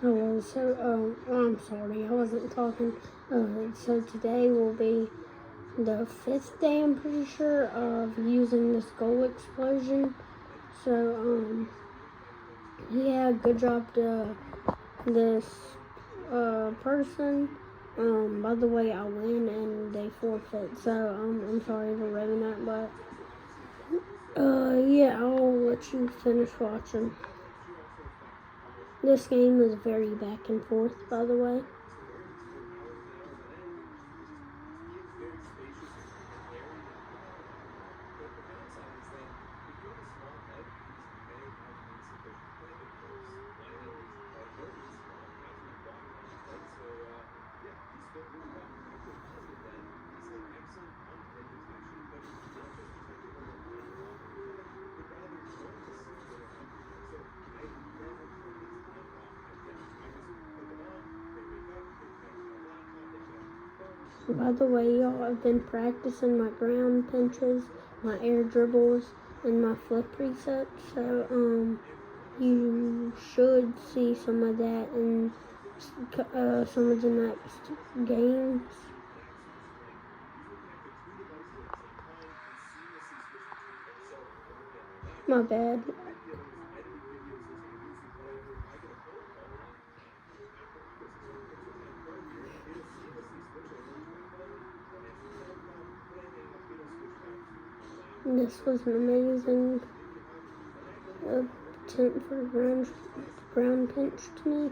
I'm sorry, I wasn't talking. So today will be the 5th day, I'm pretty sure, of using this goal explosion. So, yeah, good job to this, person. By the way, I win and they forfeit, so, I'm sorry for ruining that, but, yeah, I'll let you finish watching. This game is very back and forth, by the way. By the way, y'all, I've been practicing my ground pinches, my air dribbles, and my flip resets. So, you should see some of that in some of the next games. My bad. This was an amazing attempt for ground pinch to me.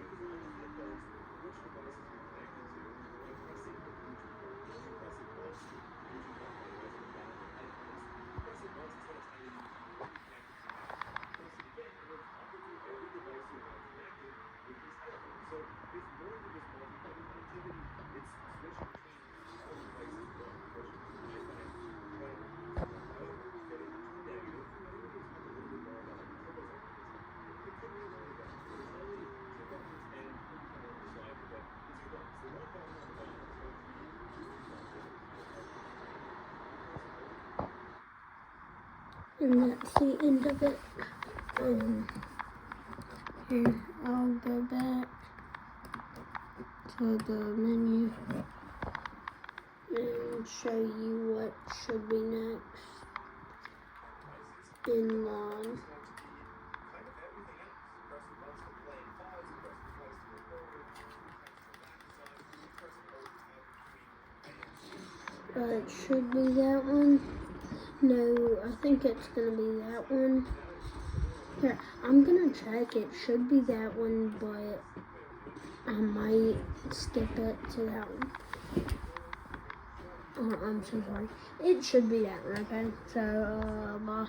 And that's the end of it. Here, I'll go back to the menu and show you what should be next in line. It should be that one. No, I think it's gonna be that one. Here, I'm gonna check. It should be that one, but I might skip it to that one. Oh, I'm so sorry. It should be that one, okay? So, bye.